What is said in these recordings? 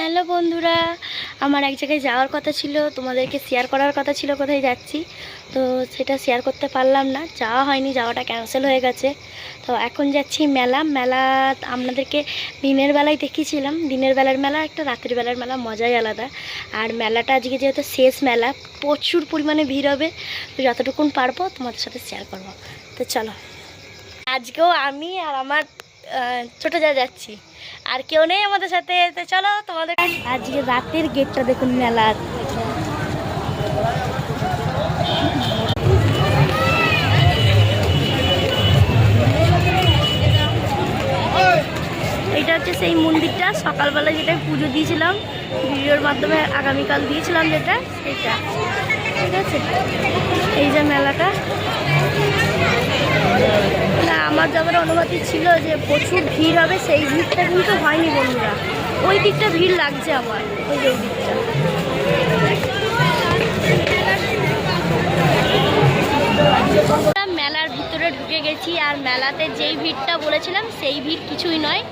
Hello বন্ধুরা, আমার এক জায়গায় যাওয়ার কথা ছিল, তোমাদেরকে শেয়ার করার কথা ছিল কোথায় যাচ্ছি। তো সেটা শেয়ার করতে পারলাম না, যাওয়া হয়নি, যাওয়াটা ক্যান্সেল হয়ে গেছে। তো এখন যাচ্ছি মেলা। আপনাদেরকে দিনের বেলায় দেখিয়েছিলাম, দিনের বেলার মেলা একটা, রাতের বেলার মেলা মজাই আলাদা। আর মেলাটা আজকে যেহেতু শেষ মেলা, প্রচুর পরিমাণে ভিড় হবে। তো যতটুকুন পারবো তোমাদের সাথে শেয়ার করবো। তো চলো, আজকেও আমি আর আমার ছোটো যা যাচ্ছি, আর কেউ নেই আমাদের সাথে। তো চলো তোমাদের আজকে রাতের গেটটা দেখুন মেলার। এটা হচ্ছে সেই মন্দিরটা, সকালবেলা যেটা পুজো দিয়েছিলাম ভিডিওর মাধ্যমে, আগামীকাল দিয়েছিলাম যেটা, সেটা ঠিক আছে। এই যে মেলাটা, না আমার যাবার অনুমতি ছিল যে প্রচুর ভিড় হবে, সেই ভিড়টা কিন্তু হয়নি বন্ধুরা। ওই দিকটা ভিড় লাগছে আমার, ওই যে দিকটা। মেলার ভিতরে ঢুকে গেছি, আর মেলাতে যেই ভিড়টা বলেছিলাম সেই ভিড় কিছুই নয়,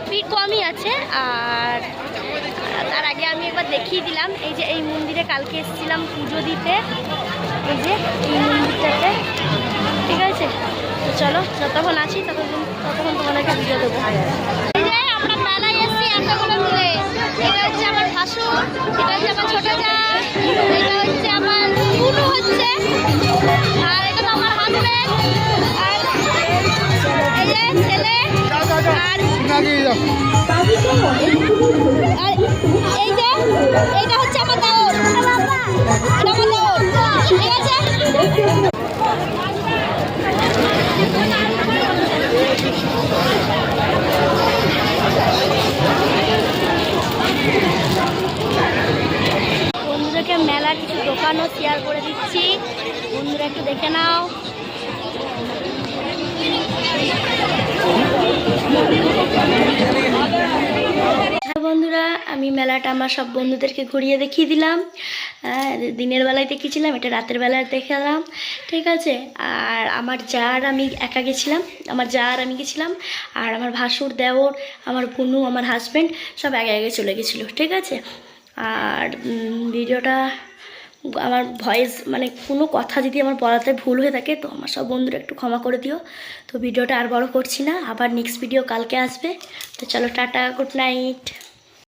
ভিড় কমই আছে। আর তার আগে আমি একবার দেখিয়ে দিলাম, এই যে এই মন্দিরে কালকে এসেছিলাম পুজো দিতে, এই যে এই মন্দিরটাতে, ঠিক আছে। তো চলো, যতক্ষণ আছি ততক্ষণ তোমাদেরকে ভিডিও দেবো। এই যে আমরা মেলায় এসেছি এতগুলো মিলে, এটা হচ্ছে আমার ভাসুর, এটা হচ্ছে আমার ছোট যা, এটা হচ্ছে আমার কুনু হচ্ছে, আর এটা তো আমার হাজবেন্ড, আর এই যে ছেলে, আর এই যে এইটা হচ্ছে আমার দেওর, এটা আমার দেওর, ঠিক আছে। বন্ধুদেরকে মেলার কিছু দোকানও শেয়ার করে দিচ্ছি, বন্ধুরা একটু দেখে নাও। বন্ধুরা, আমি মেলাটা আমার সব বন্ধুদেরকে ঘুরিয়ে দেখিয়ে দিলাম। দিনের বেলায় দেখিয়েছিলাম, এটা রাতের বেলায় দেখালাম, ঠিক আছে। আর আমার জার আমি একা গেছিলাম, আমার জার আমি গেছিলাম, আর আমার ভাসুর, দেওর, আমার কুনু, আমার হাজব্যান্ড সব আগে আগে চলে গেছিলো, ঠিক আছে। আর ভিডিওটা আমার ভয়েস মানে কোনো কথা যদি আমার বলাতে ভুল হয়ে থাকে তো আমার সব বন্ধুরা একটু ক্ষমা করে দিও। তো ভিডিওটা আর বড় করছি না, আবার নেক্সট ভিডিও কালকে আসবে। তো চলো, টাটা, গুড নাইট।